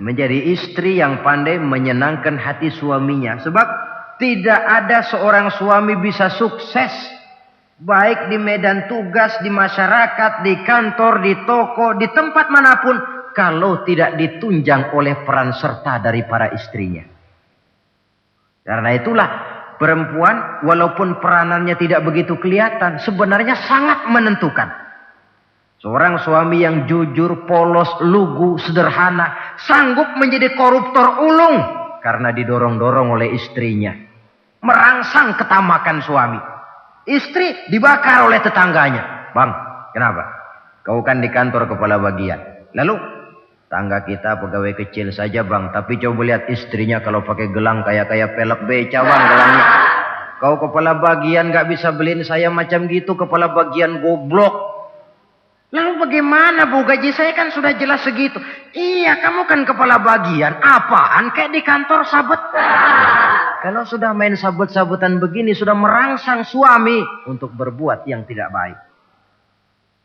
menjadi istri yang pandai menyenangkan hati suaminya. Sebab tidak ada seorang suami bisa sukses, baik di medan tugas, di masyarakat, di kantor, di toko, di tempat manapun, kalau tidak ditunjang oleh peran serta dari para istrinya. Karena itulah perempuan walaupun peranannya tidak begitu kelihatan, sebenarnya sangat menentukan. Seorang suami yang jujur, polos, lugu, sederhana, sanggup menjadi koruptor ulung karena didorong-dorong oleh istrinya. Merangsang ketamakan suami. Istri dibakar oleh tetangganya. Bang, kenapa? Kau kan di kantor kepala bagian. Lalu tangga kita pegawai kecil saja bang. Tapi coba lihat istrinya kalau pakai gelang kayak pelek beca bang gelangnya. Kau kepala bagian gak bisa beliin saya macam gitu. Kepala bagian goblok. Lalu bagaimana bu, gaji saya kan sudah jelas segitu. Iya kamu kan kepala bagian. Apaan kayak di kantor sabet. Kalau sudah main sabet-sabetan begini, sudah merangsang suami untuk berbuat yang tidak baik.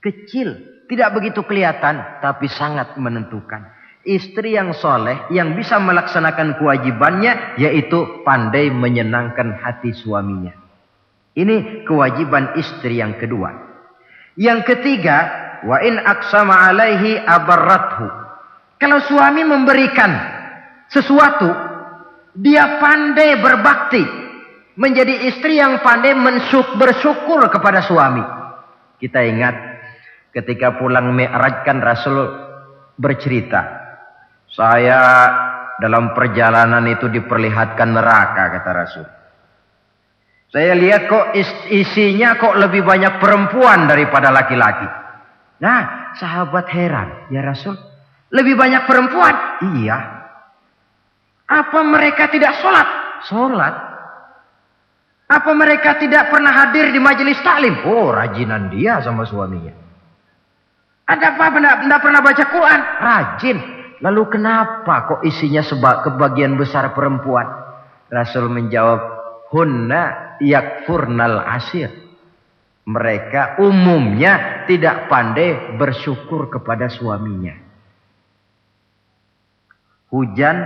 Kecil, tidak begitu kelihatan, tapi sangat menentukan. Istri yang soleh, yang bisa melaksanakan kewajibannya, yaitu pandai menyenangkan hati suaminya. Ini kewajiban istri yang kedua. Yang ketiga, wa in aqsama alaihi abarrathu. Kalau suami memberikan sesuatu, dia pandai berbakti. Menjadi istri yang pandai bersyukur kepada suami. Kita ingat ketika pulang Mi'raj kan Rasul bercerita, saya dalam perjalanan itu diperlihatkan neraka, kata Rasul. Saya lihat kok isinya kok lebih banyak perempuan daripada laki-laki. Nah, sahabat heran, ya Rasul, lebih banyak perempuan? Iya. Apa mereka tidak sholat? Sholat. Apa mereka tidak pernah hadir di majelis taklim? Oh, rajinan dia sama suaminya. Ada apa? Tidak pernah baca Quran? Rajin. Lalu kenapa kok isinya kebagian besar perempuan? Rasul menjawab, hunna yakfurnal asir. Mereka umumnya tidak pandai bersyukur kepada suaminya. Hujan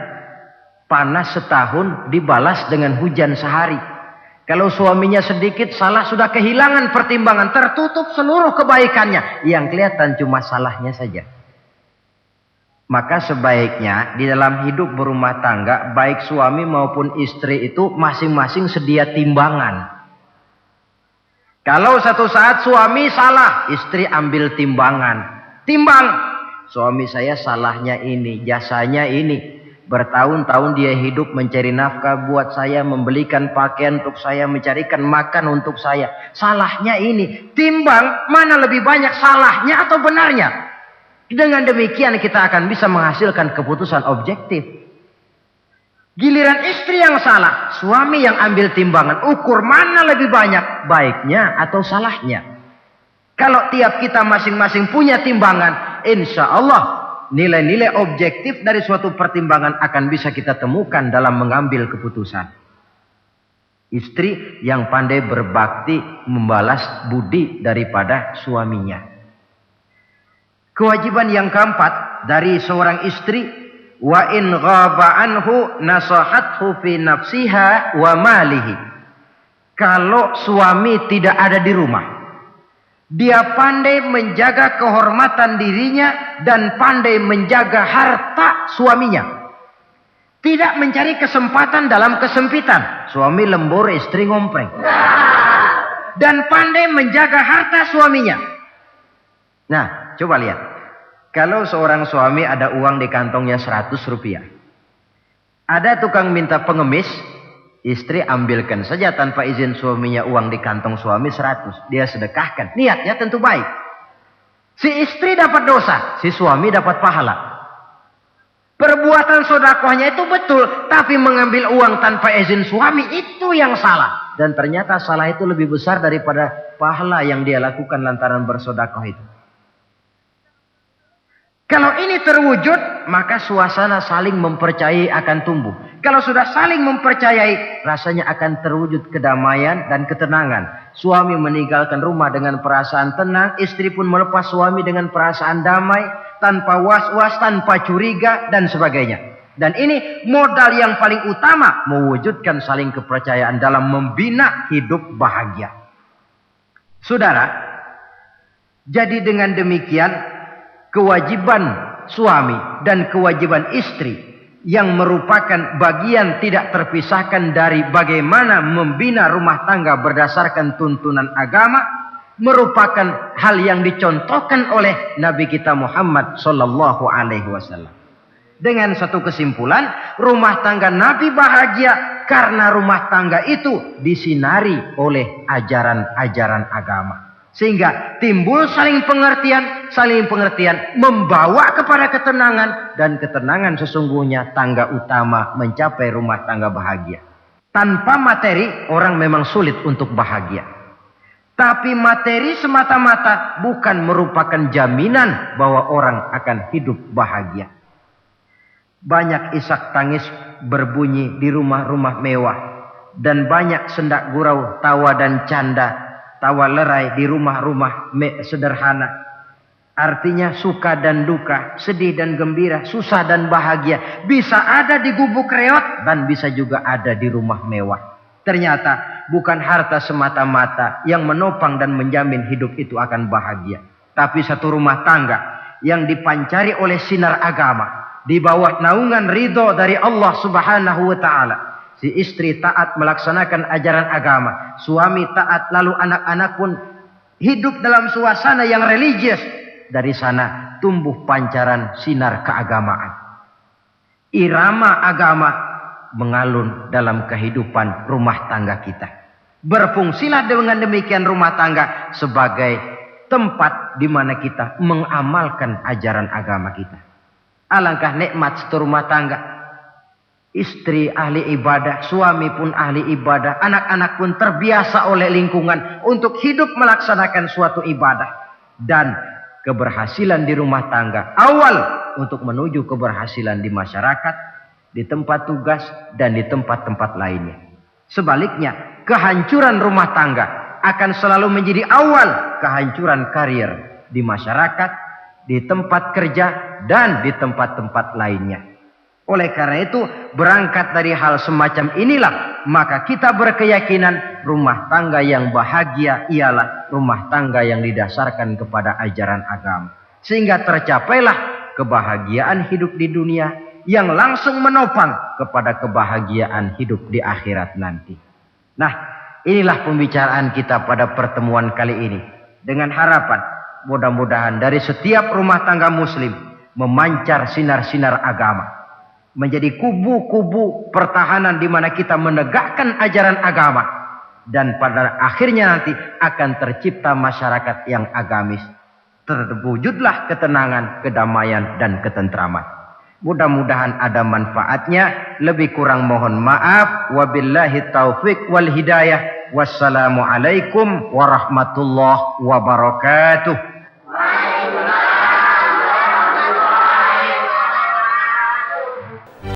panas setahun dibalas dengan hujan sehari. Kalau suaminya sedikit salah, sudah kehilangan pertimbangan, tertutup seluruh kebaikannya. Yang kelihatan cuma salahnya saja. Maka sebaiknya di dalam hidup berumah tangga, baik suami maupun istri itu masing-masing sedia timbangan. Kalau satu saat suami salah, istri ambil timbangan. Timbang, suami saya salahnya ini, jasanya ini. Bertahun-tahun dia hidup mencari nafkah buat saya, membelikan pakaian untuk saya, mencarikan makan untuk saya. Salahnya ini. Timbang, mana lebih banyak salahnya atau benarnya? Dengan demikian kita akan bisa menghasilkan keputusan objektif. Giliran istri yang salah, suami yang ambil timbangan, ukur mana lebih banyak baiknya atau salahnya. Kalau tiap kita masing-masing punya timbangan, insya Allah nilai-nilai objektif dari suatu pertimbangan akan bisa kita temukan dalam mengambil keputusan. Istri yang pandai berbakti membalas budi daripada suaminya. Kewajiban yang keempat dari seorang istri, wa in ghaba anhu nasahathu fi nafsiha wa malihi. Kalau suami tidak ada di rumah, dia pandai menjaga kehormatan dirinya dan pandai menjaga harta suaminya. Tidak mencari kesempatan dalam kesempitan. Suami lembur, istri ngompreng. Dan pandai menjaga harta suaminya. Nah, coba lihat. Kalau seorang suami ada uang di kantongnya 100 rupiah. Ada tukang minta pengemis, istri ambilkan saja tanpa izin suaminya uang di kantong suami 100. Dia sedekahkan. Niatnya tentu baik. Si istri dapat dosa, si suami dapat pahala. Perbuatan sedekahnya itu betul, tapi mengambil uang tanpa izin suami itu yang salah. Dan ternyata salah itu lebih besar daripada pahala yang dia lakukan lantaran bersedekah itu. Kalau ini terwujud, maka suasana saling mempercayai akan tumbuh. Kalau sudah saling mempercayai, rasanya akan terwujud kedamaian dan ketenangan. Suami meninggalkan rumah dengan perasaan tenang, istri pun melepas suami dengan perasaan damai, tanpa was-was, tanpa curiga, dan sebagainya. Dan ini modal yang paling utama, mewujudkan saling kepercayaan dalam membina hidup bahagia. Saudara, jadi dengan demikian, kewajiban suami dan kewajiban istri yang merupakan bagian tidak terpisahkan dari bagaimana membina rumah tangga berdasarkan tuntunan agama merupakan hal yang dicontohkan oleh Nabi kita Muhammad sallallahu alaihi wasallam. Dengan satu kesimpulan, rumah tangga Nabi bahagia karena rumah tangga itu disinari oleh ajaran-ajaran agama. Sehingga timbul saling pengertian membawa kepada ketenangan, dan ketenangan sesungguhnya tangga utama mencapai rumah tangga bahagia. Tanpa materi orang memang sulit untuk bahagia. Tapi materi semata-mata bukan merupakan jaminan bahwa orang akan hidup bahagia. Banyak isak tangis berbunyi di rumah-rumah mewah, dan banyak sendak gurau, tawa dan canda, tawa lerai di rumah-rumah sederhana. Artinya suka dan duka, sedih dan gembira, susah dan bahagia bisa ada di gubuk reot dan bisa juga ada di rumah mewah. Ternyata bukan harta semata-mata yang menopang dan menjamin hidup itu akan bahagia, tapi satu rumah tangga yang dipancari oleh sinar agama di bawah naungan ridho dari Allah Subhanahu wa taala. Si istri taat melaksanakan ajaran agama, suami taat, lalu anak-anak pun hidup dalam suasana yang religius. Dari sana tumbuh pancaran sinar keagamaan. Irama agama mengalun dalam kehidupan rumah tangga kita. Berfungsilah dengan demikian rumah tangga sebagai tempat di mana kita mengamalkan ajaran agama kita. Alangkah nikmat satu rumah tangga. Istri ahli ibadah, suami pun ahli ibadah, anak-anak pun terbiasa oleh lingkungan untuk hidup melaksanakan suatu ibadah. Dan keberhasilan di rumah tangga awal untuk menuju keberhasilan di masyarakat, di tempat tugas, dan di tempat-tempat lainnya. Sebaliknya, kehancuran rumah tangga akan selalu menjadi awal kehancuran karier di masyarakat, di tempat kerja, dan di tempat-tempat lainnya. Oleh karena itu, berangkat dari hal semacam inilah, maka kita berkeyakinan rumah tangga yang bahagia ialah rumah tangga yang didasarkan kepada ajaran agama. Sehingga tercapailah kebahagiaan hidup di dunia yang langsung menopang kepada kebahagiaan hidup di akhirat nanti. Nah, inilah pembicaraan kita pada pertemuan kali ini. Dengan harapan, mudah-mudahan dari setiap rumah tangga muslim memancar sinar-sinar agama. Menjadi kubu-kubu pertahanan di mana kita menegakkan ajaran agama. Dan pada akhirnya nanti akan tercipta masyarakat yang agamis. Terwujudlah ketenangan, kedamaian, dan ketentraman. Mudah-mudahan ada manfaatnya. Lebih kurang mohon maaf. Wabillahi taufiq wal hidayah. Wassalamualaikum warahmatullahi wabarakatuh.